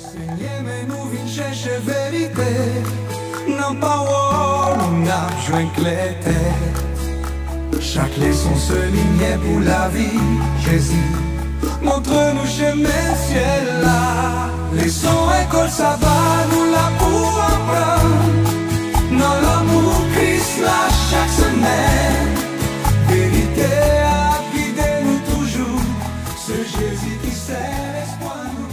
Seigneur, mais nous venons chercher vérité. Non pas on a besoin clarté. Chaque leçon se ligne pour la vie. Jésus, montre-nous chemin ciel là. Leçon école ça va nous la pour apprendre. Dans l'amour Christ là chaque semaine. Vérité à guider nous toujours. Ce Jésus qui sait l'espoir nous.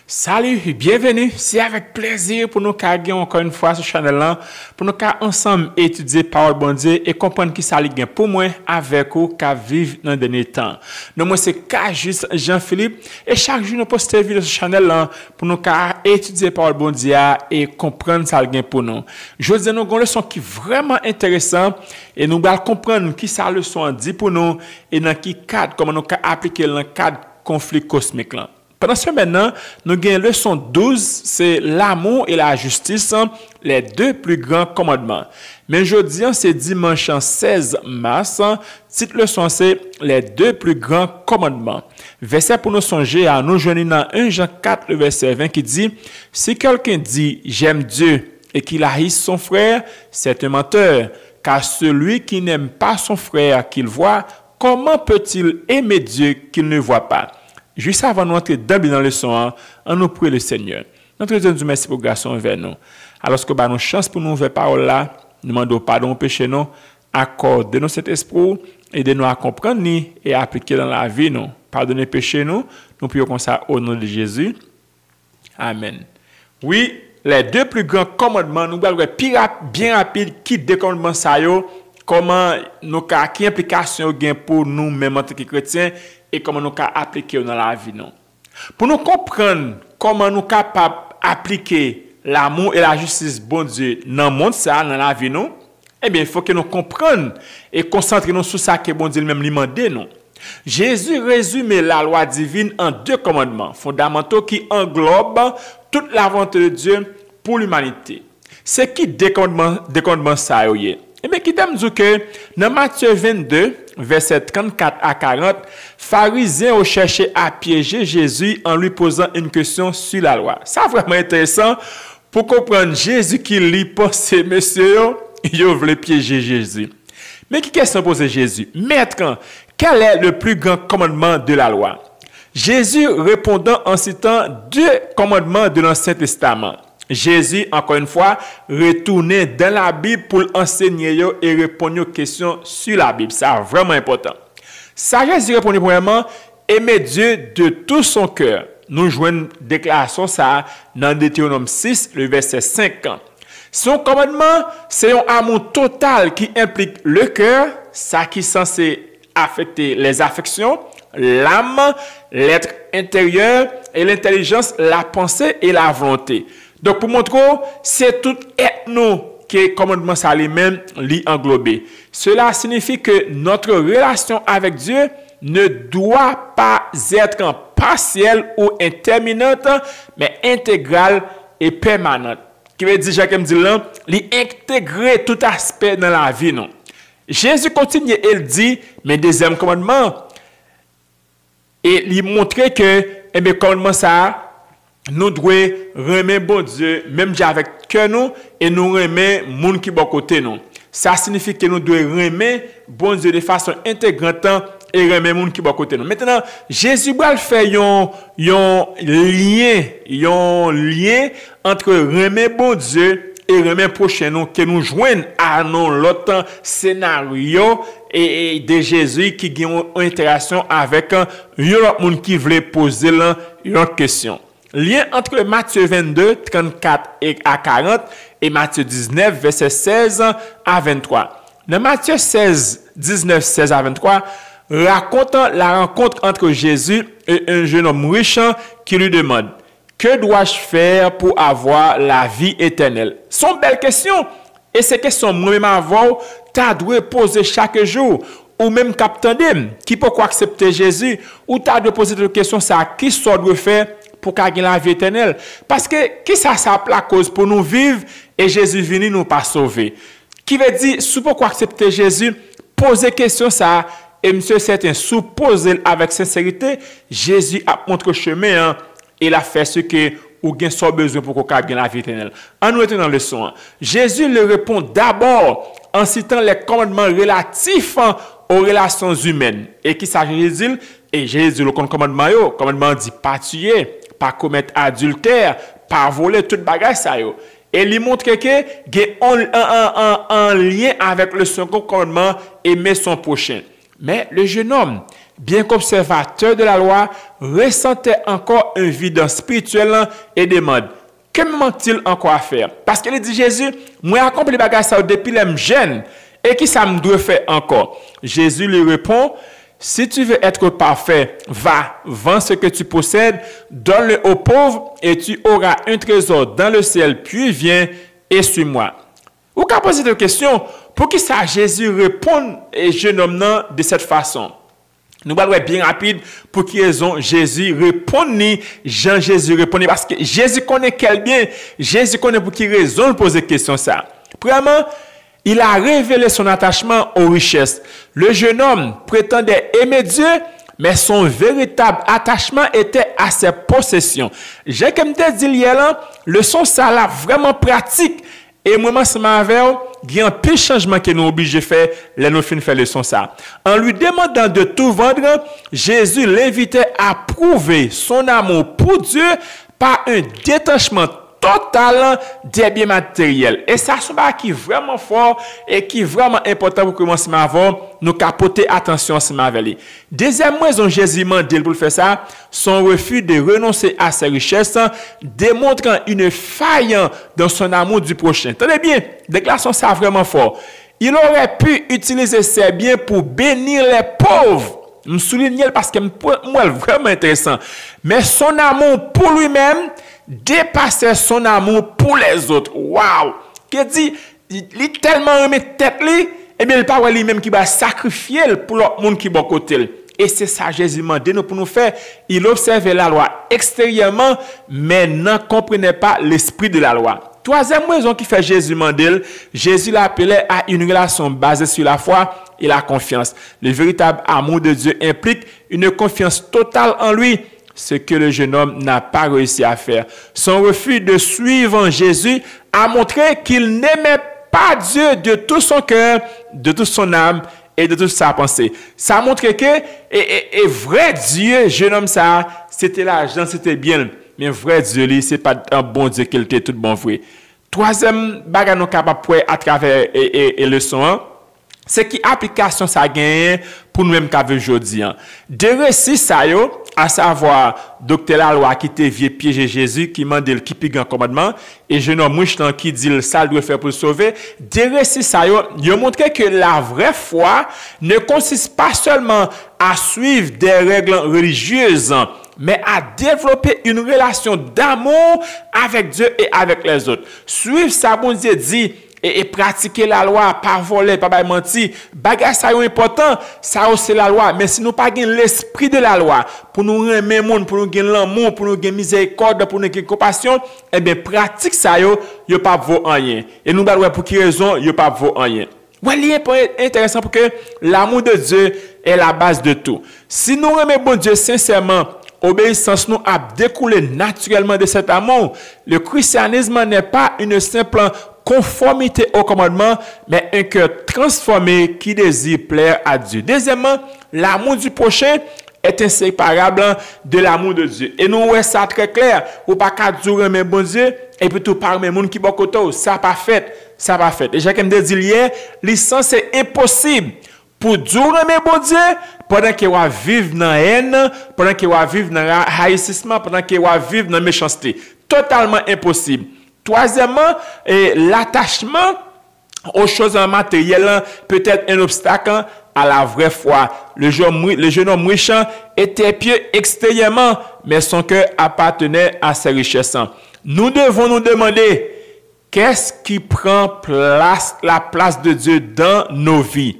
Salut, bienvenue. C'est avec plaisir pour nous carrer encore une fois sur ce channel pour nous ensemble étudier parole bon Dieu et comprendre qui ça gain pour moi avec vous qui vivre dans le dernier temps. Donc moi c'est Kajus Jean-Philippe et chaque jour nous poster vidéo sur ce channel pour nous étudier parole bon Dieu et comprendre ça gain pour nous. Je dis nous une leçon qui est vraiment intéressant et nous allons comprendre qui ça leçon dit pour nous et dans quel cadre comment nous appliquer dans le cadre conflit cosmique là. Pendant ce maintenant, nous avons leçon 12, c'est l'amour et la justice, les deux plus grands commandements. Mais aujourd'hui, c'est dimanche 16 mars, titre leçon c'est les deux plus grands commandements. Verset pour nous songer à nous joindre dans 1 Jean 4, le verset 20 qui dit, si quelqu'un dit j'aime Dieu et qu'il haïsse son frère, c'est un menteur, car celui qui n'aime pas son frère qu'il voit, comment peut-il aimer Dieu qu'il ne voit pas? Juste avant de nous entrer dans le leçon, on nous prie le Seigneur. Notre Dieu nous merci pour grâce envers nous. Alors que nous avons chance pour nous ouvrir parole là, nous demandons pardon au péché nous, accordez-nous cet esprit, aidez-nous à comprendre et à appliquer dans la vie nous. Pardonnez le péché nous prions comme ça au nom de Jésus. Amen. Oui, les deux plus grands commandements, nous allons bien rapide qui des commandements ça yo, comment nous quelle implication gain pour nous même en tant que chrétiens et comment nous pouvons appliquer dans la vie. Non. Pour nous comprendre comment nous sommes capables d'appliquer l'amour et la justice bon Dieu dans le monde, dans la vie, non, eh bien, il faut que nous comprenions et concentrions sur ça que bon Dieu lui-même lui demande. Non. Jésus résume la loi divine en deux commandements fondamentaux qui englobent toute la volonté de Dieu pour l'humanité. C'est qui des commandements ça y est? Eh bien, qui t'aime dire que dans Matthieu 22, verset 34 à 40, pharisiens ont cherché à piéger Jésus en lui posant une question sur la loi. Ça vraiment intéressant pour comprendre Jésus qui lit penser monsieur, il voulait piéger Jésus. Mais qui question poser Jésus? Maître, quel est le plus grand commandement de la loi? Jésus répondant en citant deux commandements de l'Ancien Testament. Jésus, encore une fois, retournait dans la Bible pour enseigner et répondre aux questions sur la Bible. C'est vraiment important. Ça, Jésus répondait premièrement, aimer Dieu de tout son cœur. Nous jouons une déclaration ça dans Deutéronome 6, le verset 5. Son commandement, c'est un amour total qui implique le cœur, ça qui est censé affecter les affections, l'âme, l'être intérieur et l'intelligence, la pensée et la volonté. Donc, pour montrer, c'est tout ethno que le commandement ça lui-même l'y englobé. Cela signifie que notre relation avec Dieu ne doit pas être partielle ou interminante, mais intégrale et permanente. Qui veut dire, Jacques me dit là, l'intégrer tout aspect dans la vie, non. Jésus continue et il dit, mais deuxième commandement, et il montre que, eh bien, commandement ça, nous devons remettre bon Dieu, même avec cœur nous, et nous remettre monde qui bon côté nous. Ça signifie que nous devons remettre bon Dieu de façon intégrante et remettre monde qui bon côté nous. Maintenant, Jésus va faire un lien entre remettre bon Dieu et remettre prochain nous, que nous joignent à l'autre scénario et de Jésus qui a une interaction avec un autre monde qui voulait poser une question. Lien entre Matthieu 22, 34 à 40 et Matthieu 19, verset 16 à 23. Dans Matthieu 16, 19, 16 à 23, racontant la rencontre entre Jésus et un jeune homme riche qui lui demande « Que dois-je faire pour avoir la vie éternelle ?» C'est une belle question. Et ces questions, moi-même avant, tu dois poser chaque jour. Ou même capitaine, qui peut accepter Jésus, ou tu dois poser des questions, ça, qui ça doit faire pour gagner la vie éternelle. Parce que, qui ça la cause pour nous vivre et Jésus venu nous pas sauver. Qui veut dire, si vous pouvez accepter Jésus, poser question ça, et monsieur certain, sous poser avec sincérité, Jésus a montré le chemin, Et il a fait ce que ou bien soit besoin pour qu'on ait la vie éternelle. En nous étant dans le son, Jésus le répond d'abord en citant les commandements relatifs aux relations humaines. Et qui s'agit de dire, et Jésus le commandement dit pas tuer, pas commettre adultère, pas voler, toute bagage ça yo. Et il montre que il y a un lien avec le second commandement, aimer son prochain. Mais le jeune homme, bien qu'observateur de la loi, ressentait encore un vide spirituel et demande, que me manque-t-il encore à faire? Parce qu'il dit Jésus, moi j'ai accompli les bagages depuis les jeunes, et qui ça me doit faire encore? Jésus lui répond, si tu veux être parfait, va, vends ce que tu possèdes, donne-le aux pauvres, et tu auras un trésor dans le ciel, puis viens et suis-moi. Vous pouvez poser des questions, pour qui ça Jésus répond et jeune homme de cette façon? Nous allons être bien rapide pour qui raison Jésus répond ni Jean Jésus répond parce que Jésus connaît quel bien, Jésus connaît pour qui raison poser question ça. Premièrement, il a révélé son attachement aux richesses. Le jeune homme prétendait aimer Dieu, mais son véritable attachement était à ses possessions. J'ai comme dit hier, le son ça là vraiment pratique. Et moi, je il y a un peu de changement que nous obligés de faire, là nous finissons faire le son ça. En lui demandant de tout vendre, Jésus l'invitait à prouver son amour pour Dieu par un détachement total des biens matériels. Et ça, c'est un qui est vraiment fort et qui est vraiment important pour commencer à avoir, nous capoter attention à ce mauvais. Deuxième raison, Jésus m'a dit pour faire ça, son refus de renoncer à ses richesses, démontrant une faille dans son amour du prochain. Tenez bien, déclaration ça vraiment fort. Il aurait pu utiliser ses biens pour bénir les pauvres. Je me souligne parce que moi, vraiment intéressant. Mais son amour pour lui-même dépassait son amour pour les autres. Waouh! Qui dit, il tellement remet tête lui, et bien il pas lui-même qui va sacrifier pour l'autre monde qui est bon côté. Et c'est ça Jésus m'a dit pour nous faire. Il observait la loi extérieurement, mais ne comprenait pas l'esprit de la loi. Troisième raison qui fait Jésus mandel, Jésus l'appelait à une relation basée sur la foi et la confiance. Le véritable amour de Dieu implique une confiance totale en lui, ce que le jeune homme n'a pas réussi à faire. Son refus de suivre Jésus a montré qu'il n'aimait pas Dieu de tout son cœur, de toute son âme et de toute sa pensée. Ça montre que, et vrai Dieu, jeune homme ça, c'était l'argent, c'était bien. Mais vrai Dieu, c'est pas un bon Dieu qu'il était tout bon vrai. Troisième bagage nous capable à travers et leçon, c'est qui application ça gagne pour nous-mêmes qu'avec aujourd'hui. De récits ça yo, à savoir docteur la loi qui te vieux piéger Jésus qui m'a dit qui pique un commandement et jeune homme mouchetant qui dit ça doit faire pour le sauver. De récits ça yo montré que la vraie foi ne consiste pas seulement à suivre des règles religieuses, mais à développer une relation d'amour avec Dieu et avec les autres. Suivre ça, bon Dieu dit, et pratiquer la loi, pas voler, pas mentir, bagage ça est important, ça c'est la loi, mais si nous pas l'esprit de la loi, pour nous aimer le monde, pour nous gagner l'amour, pour nous gagner miséricorde, pour nous gagner compassion, eh bien, pratique ça yo pas vaut rien. Et nous allons pour qui raison, yo pas vaut rien. Ouais, c'est intéressant pour que l'amour de Dieu est la base de tout. Si nous aimons bon Dieu sincèrement, obéissance nous a découlé naturellement de cet amour. Le christianisme n'est pas une simple conformité au commandement, mais un cœur transformé qui désire plaire à Dieu. Deuxièmement, l'amour du prochain est inséparable de l'amour de Dieu. Et nous voyons ça très clair. Ou pas qu'à Dieu aimer bon Dieu, et puis tout par les gens qui sont côté, ça pas fait. Ça pas fait. Et j'ai comme dit hier, licence c'est impossible pour Dieu aimer bon Dieu pendant qu'il va vivre dans la haine, pendant qu'il va vivre dans le haïssement, pendant qu'il va vivre dans la méchanceté. Totalement impossible. Troisièmement, l'attachement aux choses matérielles peut être un obstacle à la vraie foi. Le jeune homme méchant était pieux extérieurement, mais son cœur appartenait à ses richesses. Nous devons nous demander, qu'est-ce qui prend la place de Dieu dans nos vies?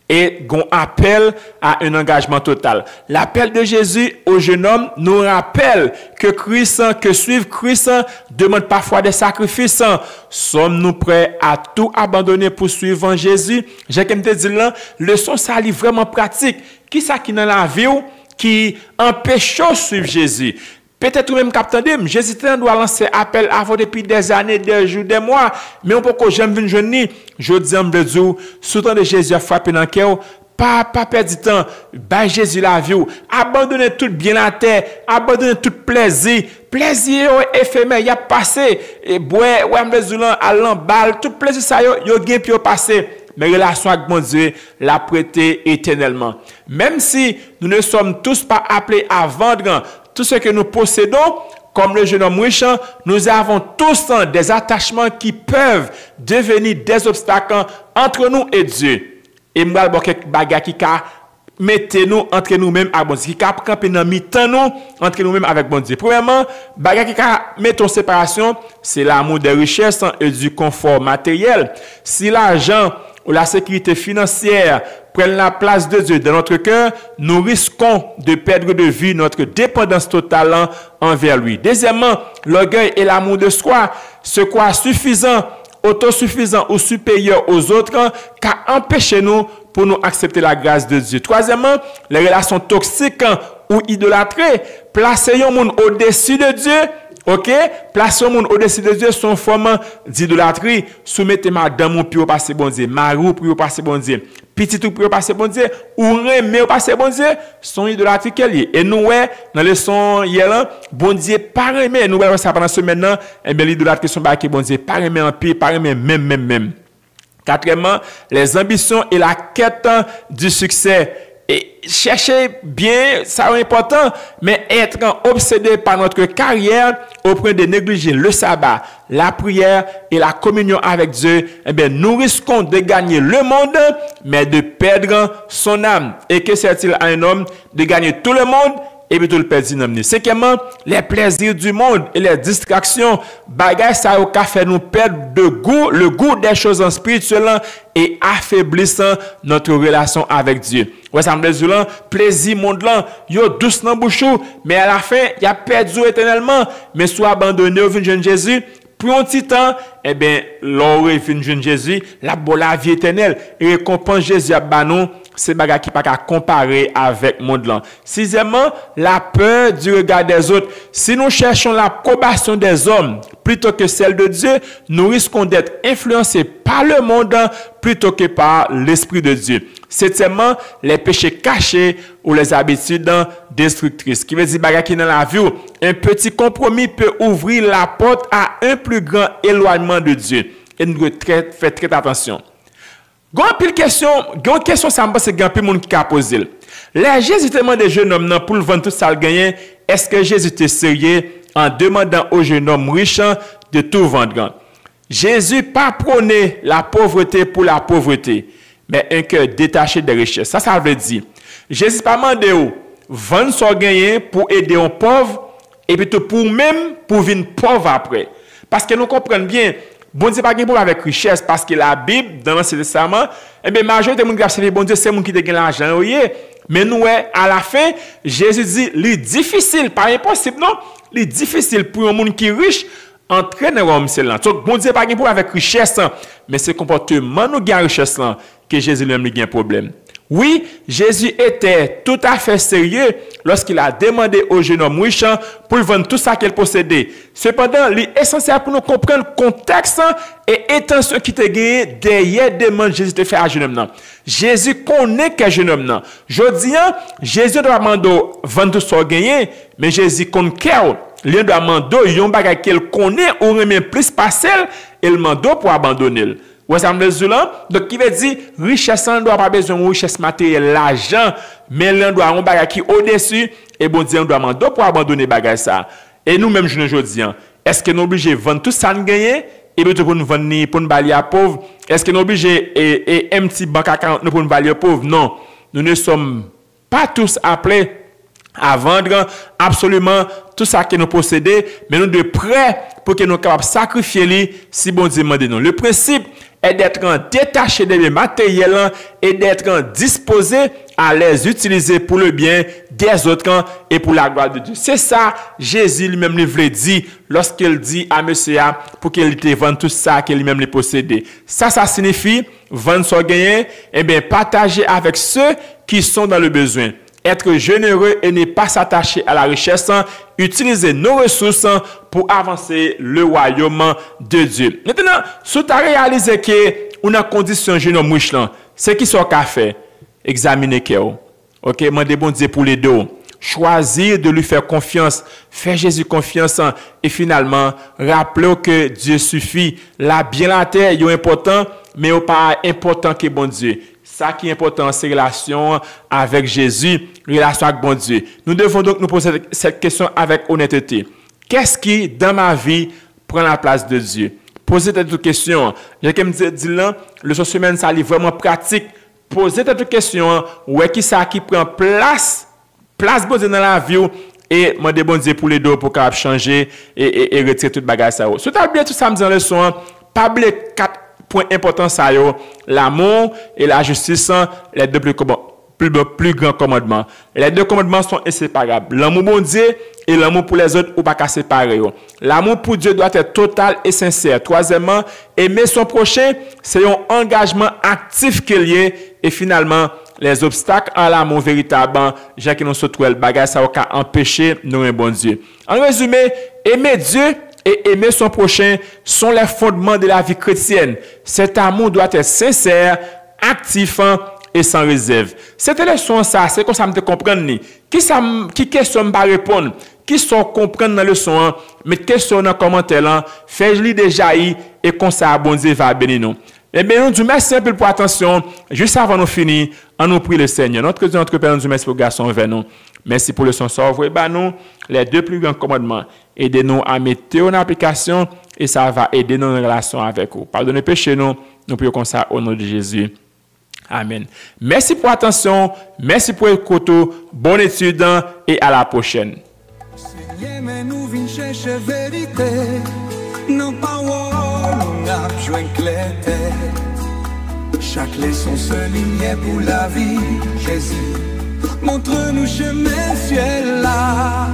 Et qu'on appelle à un engagement total. L'appel de Jésus au jeune homme nous rappelle que suivre Christ demande parfois des sacrifices. Sommes-nous prêts à tout abandonner pour suivre Jésus? J'ai comme te dire là, leçon ça est vraiment pratique. Qui ça qui dans la vie qui empêche de suivre Jésus? Peut-être même capitaine, Jésus doit lancer appel à vous depuis des années, des jours, des mois, mais on peut que j'aime venir jeune. Je dis en Dieu, sous temps de Jésus a frappé dans le cœur, pas perdre du temps, bah Jésus la vie, abandonnez tout bien la terre, abandonnez tout plaisir éphémère, il a passé, et boire, ouais, m'dezoulan, allant balle, tout plaisir ça yo gain puis passé. Mais relation avec mon Dieu, la prêter éternellement. Même si nous ne sommes tous pas appelés à vendre tout ce que nous possédons, comme le jeune homme riche, nous avons tous des attachements qui peuvent devenir des obstacles entre nous et Dieu. Et moi, quelques bagages qui mettez-nous entre nous-mêmes avec bon Dieu, qui camper dans mi-temps nous entre nous-mêmes avec bon Dieu. Premièrement, bagages qui mettent en séparation, c'est l'amour des richesses et du confort matériel. Si l'argent ou la sécurité financière prennent la place de Dieu dans notre cœur, nous risquons de perdre de vue notre dépendance totale envers lui. Deuxièmement, l'orgueil et l'amour de soi, se croire suffisant, autosuffisant ou supérieur aux autres, qu'à empêcher nous pour nous accepter la grâce de Dieu. Troisièmement, les relations toxiques ou idolâtrées, placer un monde au-dessus de Dieu. Ok, placez le monde au-dessus de Dieu son forme d'idolâtrie. Soumettez madame ou pour passer bon Dieu, marou pour passer bon Dieu, petit ou pour passer bon Dieu, ou remet pour passer bon Dieu, son idolâtrie qu'elle est. Et nous, dans le son hier, bon Dieu, pas remet, nous voyons ça pendant ce maintenant, et bien l'idolâtrie sont baqués bon Dieu, pas remet en pire, pas remet même. Quatrièmement, les ambitions et la quête du succès. Et chercher bien, ça est important, mais être obsédé par notre carrière au point de négliger le sabbat, la prière et la communion avec Dieu, eh bien, nous risquons de gagner le monde, mais de perdre son âme. Et que sert-il à un homme de gagner tout le monde et puis tout le perdre? Cinquièmement, les plaisirs du monde et les distractions, bagages ça au fait nous perdre le goût des choses spirituelles et affaiblissant notre relation avec Dieu. Ouais, ça me dit, plaisir monde là, yo douce dans bouchou, mais à la fin, il a perdu éternellement, mais soit abandonné au jeune Jésus, pour un petit temps, eh bien, l'aurait fin jeune Jésus, la vie éternelle, et récompense Jésus à banon, c'est bagarre qui pas qu'à comparer avec monde là. Sixièmement, la peur du regard des autres. Si nous cherchons l'approbation des hommes plutôt que celle de Dieu, nous risquons d'être influencés par le monde plutôt que par l'Esprit de Dieu. Septièmement, les péchés cachés ou les habitudes destructrices. Qui veut dire bagarre qui dans la vie, un petit compromis peut ouvrir la porte à un plus grand éloignement de Dieu. Et nous devons faire très attention. Une question, ça me passe, c'est que monde qui a posé. Les Jésus demande des jeunes hommes pour le vendre tout ça le gagner. Est-ce que Jésus était sérieux en demandant aux jeunes hommes riches de tout vendre? Jésus pas prôné la pauvreté pour la pauvreté, mais un cœur détaché des richesses. Ça veut dire. Jésus pas demandé vendre son gagner pour aider un pauvre et puis pour venir pauvre après. Parce que nous comprenons bien. Bon Dieu pas pour avec richesse parce que la Bible dans l'Ancien Testament, eh bien majorité de monde qui a servi bon Dieu c'est monde qui gagne l'argent mais nous à la fin Jésus dit c'est difficile pas impossible non, c'est difficile pour un monde qui est riche entrer dans l'homme celle-là. Donc bon Dieu pas pour avec richesse mais c'est comportement nous gagne richesse là que Jésus lui-même gagne problème. Oui, Jésus était tout à fait sérieux lorsqu'il a demandé au jeune homme riche pour vendre tout ça qu'il possédait. Cependant, il est essentiel pour nous comprendre le contexte et l'intention qui était gagné derrière la demande que Jésus a fait à jeune homme. Jésus connaît que jeune homme. Je dis, Jésus doit demander vendre tout ça gagné, mais Jésus connaît qu'il doit demander un bagage qu'il connaît ou remet plus parcelle et le demande pour abandonner. Ouais, ça me dit là. Donc, qui veut dire, richesse, on ne doit pas besoin de richesse matérielle, l'argent, mais l'on doit avoir un bagage qui au-dessus, et bon Dieu, on doit demander pour abandonner bagage ça. Et nous-mêmes, je ne dis, est-ce que nous sommes obligés de vendre tout ça, nous gagner, et puis pour nous vendre, pour nous balayer à pauvre? Est-ce que nous sommes obligés et un petit banque à 40 pour nous balayer à pauvre? Non. Nous ne sommes pas tous appelés à vendre absolument tout ça que nous possédons, mais nous sommes prêts pour que nous soyons capables de sacrifier si bon Dieu demande nous. Le principe est d'être détaché des matériels et d'être disposé à les utiliser pour le bien des autres et pour la gloire de Dieu. C'est ça, Jésus lui-même lui dit lorsqu'il dit à monsieur pour qu'il te vende tout ça qu'il lui-même les possédait. Ça signifie vendre son gain et bien partager avec ceux qui sont dans le besoin. être généreux et ne pas s'attacher à la richesse, utiliser nos ressources pour avancer le royaume de Dieu. Maintenant, si tu as réalisé que on a condition jeune homme riche là, c'est qui sont qu'a fait examiner cœur. OK, mandez bon Dieu pour les deux. Choisir de lui faire confiance, faire Jésus confiance et finalement rappelez que Dieu suffit. La bien la terre est important, mais pas important que bon Dieu. Ça qui est important, c'est relation avec Jésus, relation avec bon Dieu. Nous devons donc nous poser cette question avec honnêteté. Qu'est-ce qui dans ma vie prend la place de Dieu? Posez cette question. J'ai comme dit là, le semaine ça est vraiment pratique. Posez cette question, ouais qui ça qui prend place bon Dieu dans la vie et demander bon Dieu pour les deux pour capable changer et retirer toute bagage ça. Si tu as bien tout ça dans la leçon, pas oublier 4 points importants ça yo, l'amour et la justice, les deux plus grands commandements. Les deux commandements sont inséparables. L'amour bon Dieu et l'amour pour les autres ou pas qu'à séparer. L'amour pour Dieu doit être total et sincère. Troisièmement, aimer son prochain, c'est un engagement actif qu'il y ait et finalement les obstacles à l'amour véritable, j'ai qui nous se trouve le bagage ça va empêcher nous un bon Dieu. En résumé, aimer Dieu et aimer son prochain sont les fondements de la vie chrétienne. Cet amour doit être sincère, actif et sans réserve. Cette leçon ça, c'est comme ça me comprendre qui question me pas répondre, qui sont comprendre dans le leçon, mais question dans commentaire là, fais-le déjà et comme ça bon Dieu va bénir nous. Eh bien, nous disons merci un peu pour attention. Juste avant de finir, on nous prie le Seigneur. Notre Dieu, notre Père, nous disons merci pour garçon vers nous. Merci pour le son sort. Nous, les deux plus grands commandements. Aidez-nous à mettre en application et ça va aider nos relations avec vous. Pardonnez péché nous. Nous prions comme ça au nom de Jésus. Amen. Merci pour l'attention. Merci pour l'écoute. Bonne étude et à la prochaine. Non parole, on a besoin clair. Chaque leçon se ligne pour la vie. Jésus, montre-nous chemin ciel là.